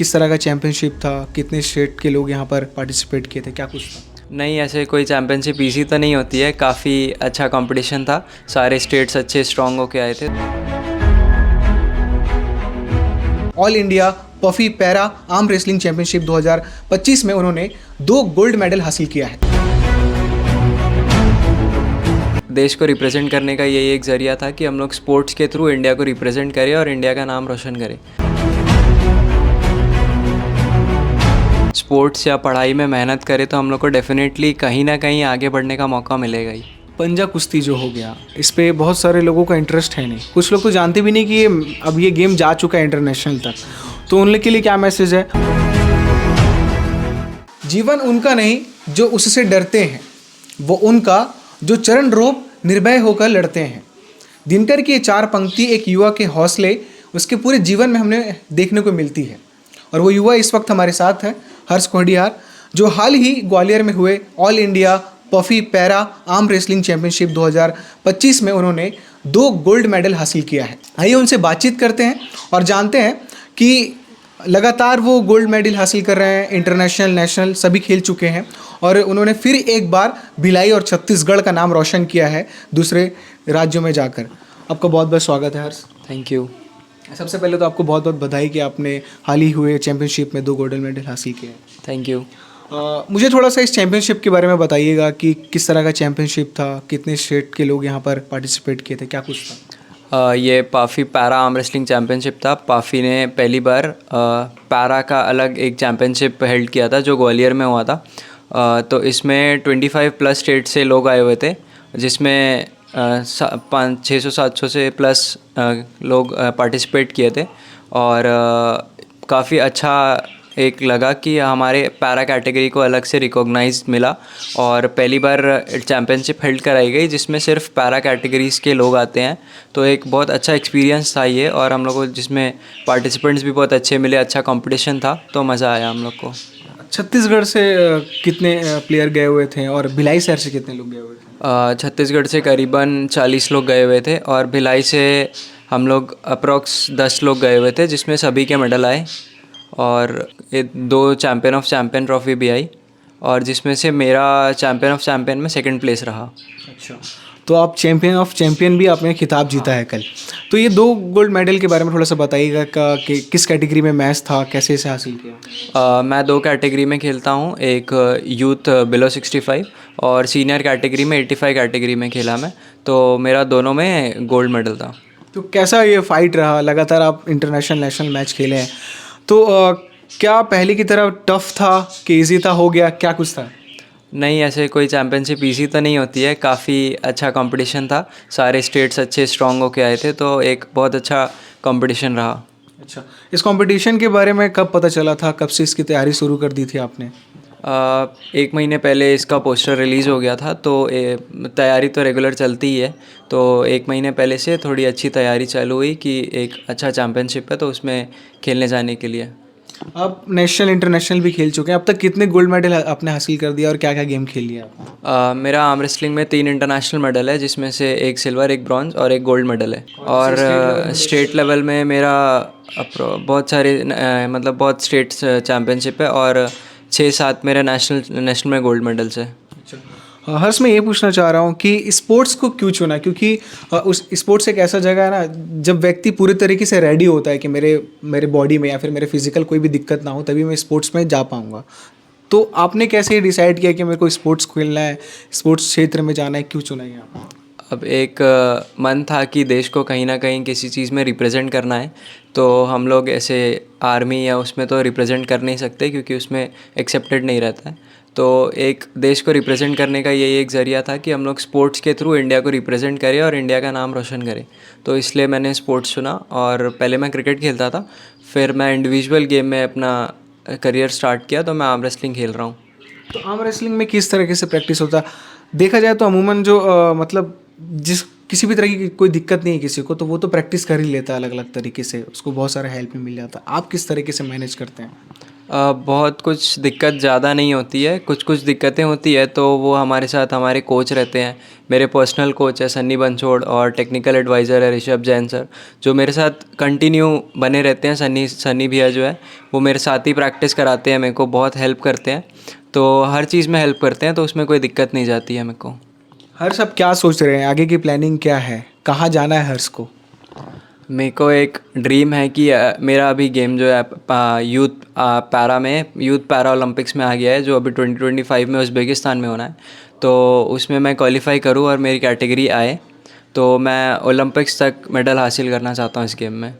किस तरह का चैम्पियनशिप था, कितने स्टेट के लोग यहाँ पर पार्टिसिपेट किए थे, क्या कुछ था? नहीं, ऐसे कोई चैम्पियनशिप इजी तो नहीं होती है। काफ़ी अच्छा कंपटीशन था, सारे स्टेट्स अच्छे स्ट्रॉन्ग होके आए थे। All India puffy para arm wrestling championship 2025 में उन्होंने 2 गोल्ड मेडल हासिल किया है। देश को रिप्रेजेंट करने का यही एक ज़रिया था कि हम लोग स्पोर्ट्स के थ्रू इंडिया को रिप्रेजेंट करें और इंडिया का नाम रोशन करें। स्पोर्ट्स या पढ़ाई में मेहनत करें तो हम लोग को डेफिनेटली कहीं ना कहीं आगे बढ़ने का मौका मिलेगा ही। पंजा कुश्ती जो हो गया, इस पे बहुत सारे लोगों का इंटरेस्ट है नहीं, कुछ लोग तो जानते भी नहीं कि ये गेम जा चुका है इंटरनेशनल तक, तो उन लोग के लिए क्या मैसेज है? जीवन उनका नहीं जो उससे डरते हैं, वो उनका जो चरण रोप निर्भय होकर लड़ते हैं। दिनकर की ये 4 पंक्ति एक युवा के हौसले उसके पूरे जीवन में हमें देखने को मिलती है। और वो युवा इस वक्त हमारे साथ है, हर्ष कोहड़ियार, जो हाल ही ग्वालियर में हुए all India puffy para arm wrestling championship 2025 में उन्होंने 2 गोल्ड मेडल हासिल किया है। आइए उनसे बातचीत करते हैं और जानते हैं कि लगातार वो गोल्ड मेडल हासिल कर रहे हैं, इंटरनेशनल नेशनल सभी खेल चुके हैं और उन्होंने फिर एक बार भिलाई और छत्तीसगढ़ का नाम रोशन किया है दूसरे राज्यों में जाकर। आपका बहुत बहुत स्वागत है हर्ष। Thank you. सबसे पहले तो आपको बहुत बहुत बधाई कि आपने हाल ही हुए चैंपियनशिप में 2 गोल्ड मेडल हासिल किए हैं। Thank you. मुझे थोड़ा सा इस चैंपियनशिप के बारे में बताइएगा कि किस तरह का चैंपियनशिप था, कितने स्टेट के लोग यहाँ पर पार्टिसिपेट किए थे, क्या कुछ था? ये पाफी पैरा आर्म रेसलिंग चैम्पियनशिप था। पाफी ने पहली बार पैरा का अलग एक चैम्पियनशिप हेल्ड किया था जो ग्वालियर में हुआ था। तो इसमें 25+ स्टेट से लोग आए हुए थे, जिसमें 600-700 से प्लस लोग पार्टिसिपेट किए थे। और काफ़ी अच्छा एक लगा कि हमारे पैरा कैटेगरी को अलग से रिकॉग्नाइज मिला और पहली बार चैम्पियनशिप हेल्ड कराई गई जिसमें सिर्फ पैरा कैटेगरीज़ के लोग आते हैं। तो एक बहुत अच्छा एक्सपीरियंस था ये, और हम लोग को जिसमें पार्टिसिपेंट्स भी बहुत अच्छे मिले, अच्छा कंपटीशन था, तो मज़ा आया हम लोग को। छत्तीसगढ़ से कितने प्लेयर गए हुए थे और भिलाई शहर से कितने लोग गए हुए थे? छत्तीसगढ़ से करीबन 40 लोग गए हुए थे और भिलाई से हम लोग अप्रॉक्स 10 लोग गए हुए थे, जिसमें सभी के मेडल आए और 2 चैम्पियन ऑफ चैम्पियन ट्रॉफी भी आई, और जिसमें से मेरा चैम्पियन ऑफ चैम्पियन में 2nd प्लेस रहा। अच्छा, तो आप चैम्पियन ऑफ चैम्पियन भी आपने खिताब जीता है कल। तो ये 2 गोल्ड मेडल के बारे में थोड़ा सा बताइएगा कि किस कैटेगरी में मैच था, कैसे इसे हासिल किया? मैं 2 कैटेगरी में खेलता हूँ, एक यूथ बिलो 65 और सीनियर कैटेगरी में 85 कैटेगरी में खेला मैं, तो मेरा दोनों में गोल्ड मेडल था। तो कैसा ये फाइट रहा? लगातार आप इंटरनेशनल नेशनल मैच खेले हैं, तो क्या पहले की तरह टफ था कि ईजी था, हो गया, क्या कुछ था? नहीं, ऐसे कोई चैम्पियनशिप इजी तो नहीं होती है। काफ़ी अच्छा कंपटीशन था, सारे स्टेट्स अच्छे स्ट्रॉन्ग होके आए थे, तो एक बहुत अच्छा कंपटीशन रहा। अच्छा, इस कंपटीशन के बारे में कब पता चला था, कब से इसकी तैयारी शुरू कर दी थी आपने? 1 महीने पहले इसका पोस्टर रिलीज़ हो गया था, तो तैयारी तो रेगुलर चलती ही है। तो 1 महीने पहले से थोड़ी अच्छी तैयारी चालू हुई कि एक अच्छा चैम्पियनशिप है तो उसमें खेलने जाने के लिए। आप नेशनल इंटरनेशनल भी खेल चुके हैं, अब तक कितने गोल्ड मेडल आपने हासिल कर दिया और क्या क्या गेम खेल लिया आपने? मेरा आर्म रेसलिंग में 3 इंटरनेशनल मेडल है, जिसमें से 1 सिल्वर, 1 ब्रॉन्ज और 1 गोल्ड मेडल है। और स्टेट लेवल में मेरा बहुत सारे मतलब बहुत स्टेट्स चैम्पियनशिप है और 6-7 मेरे नेशनल में गोल्ड मेडल्स है। हर्ष, मैं ये पूछना चाह रहा हूँ कि स्पोर्ट्स को क्यों चुना? क्योंकि उस स्पोर्ट्स एक ऐसा जगह है ना, जब व्यक्ति पूरी तरीके से रेडी होता है कि मेरे बॉडी में या फिर मेरे फिजिकल कोई भी दिक्कत ना हो, तभी मैं स्पोर्ट्स में जा पाऊँगा। तो आपने कैसे डिसाइड किया कि मेरे को स्पोर्ट्स खेलना है, स्पोर्ट्स क्षेत्र में जाना है, क्यों चुना है आपने? अब एक मन था कि देश को कहीं ना कहीं किसी चीज़ में रिप्रेजेंट करना है, तो हम लोग ऐसे आर्मी या उसमें तो रिप्रेजेंट कर नहीं सकते क्योंकि उसमें एक्सेप्टेड नहीं रहता है। तो एक देश को रिप्रेजेंट करने का यही एक ज़रिया था कि हम लोग स्पोर्ट्स के थ्रू इंडिया को रिप्रेजेंट करें और इंडिया का नाम रोशन करें। तो इसलिए मैंने स्पोर्ट्स चुना, और पहले मैं क्रिकेट खेलता था, फिर मैं इंडिविजुअल गेम में अपना करियर स्टार्ट किया, तो मैं आर्म रेसलिंग खेल रहा हूँ। तो आर्म रेसलिंग में किस तरीके से प्रैक्टिस होता है? देखा जाए तो अमूमन जो मतलब किसी भी तरह की कोई दिक्कत नहीं है किसी को, तो वो तो प्रैक्टिस कर ही लेता है अलग अलग तरीके से, उसको बहुत सारा हेल्प भी मिल जाता है। आप किस तरीके से मैनेज करते हैं? बहुत कुछ दिक्कत ज़्यादा नहीं होती है, कुछ कुछ दिक्कतें होती है तो वो हमारे साथ हमारे कोच रहते हैं। मेरे पर्सनल कोच है सन्नी बंसोड़ और टेक्निकल एडवाइज़र है ऋषभ जैन सर, जो मेरे साथ कंटिन्यू बने रहते हैं। सन्नी भैया जो है वो मेरे साथ ही प्रैक्टिस कराते हैं, मेरे को बहुत हेल्प करते हैं, तो हर चीज़ में हेल्प करते हैं, तो उसमें कोई दिक्कत नहीं जाती है मेरे को। हर्ष अब क्या सोच रहे हैं, आगे की प्लानिंग क्या है, कहाँ जाना है हर्ष को? मेरे को एक ड्रीम है कि मेरा अभी गेम जो है यूथ पैरा ओलंपिक्स में आ गया है, जो अभी 2025 में उज़्बेकिस्तान में होना है। तो उसमें मैं क्वालिफाई करूँ और मेरी कैटेगरी आए, तो मैं ओलंपिक्स तक मेडल हासिल करना चाहता हूँ इस गेम में।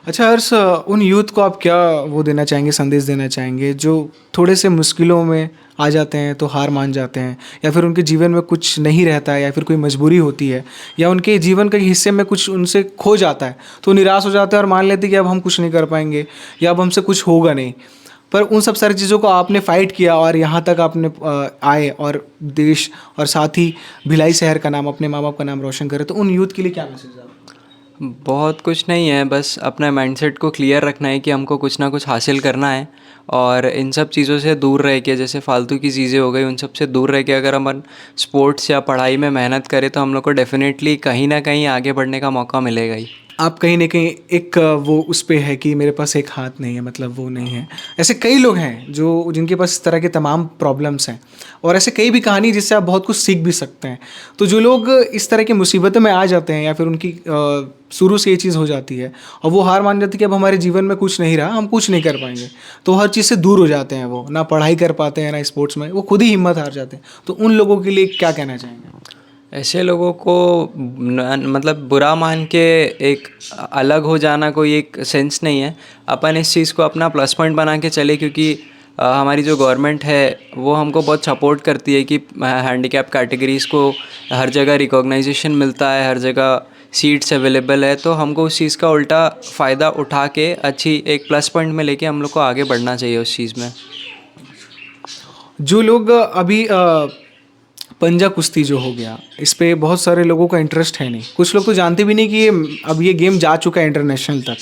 अच्छा हर्ष, उन यूथ को आप क्या वो देना चाहेंगे, संदेश देना चाहेंगे जो थोड़े से मुश्किलों में आ जाते हैं तो हार मान जाते हैं, या फिर उनके जीवन में कुछ नहीं रहता है, या फिर कोई मजबूरी होती है, या उनके जीवन के हिस्से में कुछ उनसे खो जाता है तो निराश हो जाते हैं और मान लेते हैं कि अब हम कुछ नहीं कर पाएंगे या अब हमसे कुछ होगा नहीं। पर उन सब सारी चीज़ों को आपने फाइट किया और यहाँ तक आपने आए और देश और साथ ही भिलाई शहर का नाम, अपने माँ बाप का नाम रोशन करे, तो उन यूथ के लिए क्या मैसेज है? बहुत कुछ नहीं है, बस अपना माइंडसेट को क्लियर रखना है कि हमको कुछ ना कुछ हासिल करना है, और इन सब चीज़ों से दूर रह के, जैसे फालतू की चीज़ें हो गई, उन सब से दूर रह के अगर हम स्पोर्ट्स या पढ़ाई में मेहनत करें तो हम लोग को डेफिनेटली कहीं ना कहीं आगे बढ़ने का मौका मिलेगा ही। आप कहीं ना कहीं एक वो उस पे है कि मेरे पास एक हाथ नहीं है, मतलब वो नहीं है। ऐसे कई लोग हैं जो जिनके पास इस तरह के तमाम प्रॉब्लम्स हैं, और ऐसे कई भी कहानी जिससे आप बहुत कुछ सीख भी सकते हैं। तो जो लोग इस तरह की मुसीबतों में आ जाते हैं या फिर उनकी शुरू से ये चीज़ हो जाती है और वो हार मान जाती है कि अब हमारे जीवन में कुछ नहीं रहा, हम कुछ नहीं कर पाएंगे, तो हर चीज़ से दूर हो जाते हैं, वो ना पढ़ाई कर पाते हैं ना स्पोर्ट्स में, वो खुद ही हिम्मत हार जाते हैं। तो उन लोगों के लिए क्या कहना चाहेंगे? ऐसे लोगों को मतलब बुरा मान के एक अलग हो जाना कोई एक सेंस नहीं है। अपन इस चीज़ को अपना प्लस पॉइंट बना के चले, क्योंकि हमारी जो गवर्नमेंट है वो हमको बहुत सपोर्ट करती है कि हैंडीकैप कैटेगरीज़ को हर जगह रिकॉग्नाइजेशन मिलता है, हर जगह सीट्स अवेलेबल है, तो हमको उस चीज़ का उल्टा फ़ायदा उठा के अच्छी एक प्लस पॉइंट में लेके हम लोग को आगे बढ़ना चाहिए उस चीज़ में। जो लोग अभी पंजा कुश्ती जो हो गया, इस पे बहुत सारे लोगों का इंटरेस्ट है नहीं, कुछ लोग तो जानते भी नहीं कि अब ये गेम जा चुका है इंटरनेशनल तक,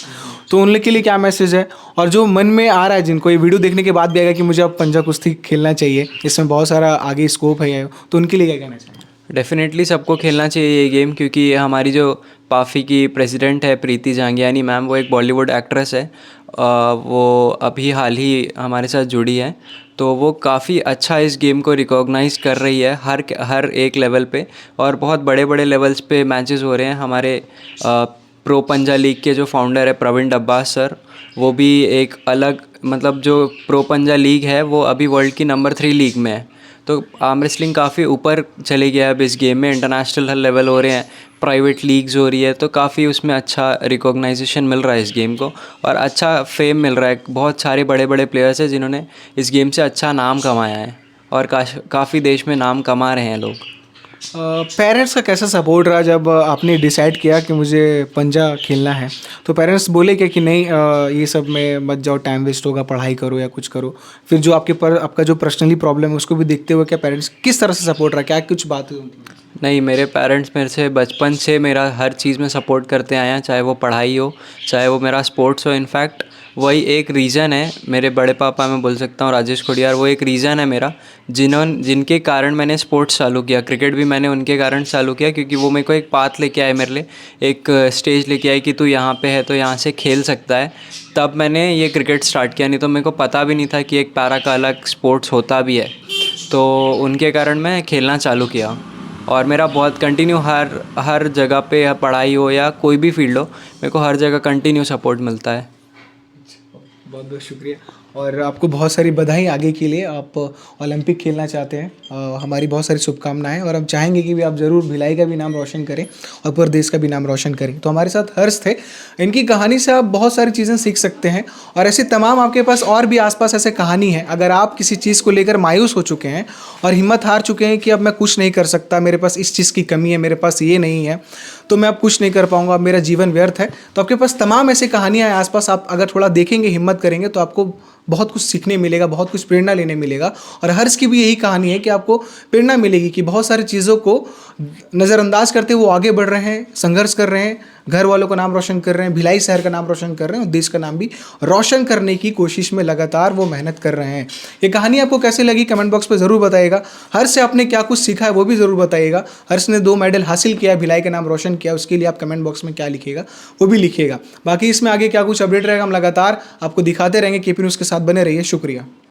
तो उन लोग के लिए क्या मैसेज है? और जो मन में आ रहा है, जिनको ये वीडियो देखने के बाद भी आएगा कि मुझे अब पंजा कुश्ती खेलना चाहिए, इसमें बहुत सारा आगे स्कोप है, तो उनके लिए क्या कहना चाहिए? डेफिनेटली सबको खेलना चाहिए ये गेम, क्योंकि हमारी जो पाफी की प्रेसिडेंट है प्रीति जांगियानी मैम, वो एक बॉलीवुड एक्ट्रेस है। वो अभी हाल ही हमारे साथ जुड़ी है, तो वो काफ़ी अच्छा इस गेम को रिकॉग्नाइज़ कर रही है हर एक लेवल पे, और बहुत बड़े बड़े लेवल्स पे मैचेस हो रहे हैं। हमारे प्रो पंजा लीग के जो फाउंडर है प्रवीण डब्बास सर, वो भी एक अलग, मतलब जो प्रो पंजा लीग है वो अभी वर्ल्ड की नंबर 3 लीग में है। तो आर्म रेसलिंग काफ़ी ऊपर चले गया है अब इस गेम में, इंटरनेशनल लेवल हो रहे हैं, प्राइवेट लीग्स हो रही है, तो काफ़ी उसमें अच्छा रिकॉग्नाइजेशन मिल रहा है इस गेम को, और अच्छा फेम मिल रहा है। बहुत सारे बड़े बड़े प्लेयर्स हैं जिन्होंने इस गेम से अच्छा नाम कमाया है, और काफ़ी देश में नाम कमा रहे हैं लोग। पेरेंट्स का कैसा सपोर्ट रहा जब आपने डिसाइड किया कि मुझे पंजा खेलना है? तो पेरेंट्स बोले क्या कि नहीं ये सब में मत जाओ, टाइम वेस्ट होगा, पढ़ाई करो या कुछ करो? फिर जो आपका जो पर्सनली प्रॉब्लम है उसको भी देखते हुए क्या पेरेंट्स किस तरह से सपोर्ट रहा, क्या कुछ बात हुई उनकी? नहीं, मेरे पेरेंट्स मेरे से बचपन से मेरा हर चीज़ में सपोर्ट करते आए हैं, चाहे वो पढ़ाई हो, चाहे वो मेरा स्पोर्ट्स हो। इनफैक्ट वही एक रीज़न है, मेरे बड़े पापा, मैं बोल सकता हूँ राजेश खोडियार, वो एक रीज़न है मेरा, जिनके कारण मैंने स्पोर्ट्स चालू किया। क्रिकेट भी मैंने उनके कारण चालू किया, क्योंकि वो मेरे को एक पाथ लेके आए, मेरे लिए एक स्टेज लेके आए कि तू यहाँ पे है तो यहाँ से खेल सकता है। तब मैंने ये क्रिकेट स्टार्ट किया, नहीं तो मेरे को पता भी नहीं था कि एक पैरा का अलग स्पोर्ट्स होता भी है। तो उनके कारण मैं खेलना चालू किया, और मेरा बहुत कंटिन्यू हर जगह पे, पढ़ाई हो या कोई भी फील्ड हो, मेरे को हर जगह कंटिन्यू सपोर्ट मिलता है। बहुत बहुत शुक्रिया, और आपको बहुत सारी बधाई आगे के लिए। आप ओलंपिक खेलना चाहते हैं, हमारी बहुत सारी शुभकामनाएं, और हम चाहेंगे कि भी आप ज़रूर भिलाई का भी नाम रोशन करें और पूरे देश का भी नाम रोशन करें। तो हमारे साथ हर्ष थे, इनकी कहानी से आप बहुत सारी चीज़ें सीख सकते हैं, और ऐसे तमाम आपके पास और भी आसपास ऐसे कहानी है। अगर आप किसी चीज़ को लेकर मायूस हो चुके हैं और हिम्मत हार चुके हैं कि अब मैं कुछ नहीं कर सकता, मेरे पास इस चीज़ की कमी है, मेरे पास ये नहीं है, तो मैं अब कुछ नहीं कर पाऊंगा, अब मेरा जीवन व्यर्थ है, तो आपके पास तमाम ऐसे कहानियाँ हैं आसपास। आप अगर थोड़ा देखेंगे, हिम्मत करेंगे, तो आपको बहुत कुछ सीखने मिलेगा, बहुत कुछ प्रेरणा लेने मिलेगा। और हर्ष की भी यही कहानी है कि आपको प्रेरणा मिलेगी कि बहुत सारी चीज़ों को नज़रअंदाज करते हुए वो आगे बढ़ रहे हैं, संघर्ष कर रहे हैं, घर वालों का नाम रोशन कर रहे हैं, भिलाई शहर का नाम रोशन कर रहे हैं और देश का नाम भी रोशन करने की कोशिश में लगातार वो मेहनत कर रहे हैं। ये कहानी आपको कैसे लगी कमेंट बॉक्स पे ज़रूर बताइएगा। हर्ष से आपने क्या कुछ सीखा है वो भी ज़रूर बताइएगा। हर्ष ने 2 मेडल हासिल किया, भिलाई का नाम रोशन किया, उसके लिए आप कमेंट बॉक्स में क्या लिखिएगा वो भी लिखिएगा। बाकी इसमें आगे क्या कुछ अपडेट रहेगा हम लगातार आपको दिखाते रहेंगे। केपी न्यूज़ के साथ बने रहिए। शुक्रिया।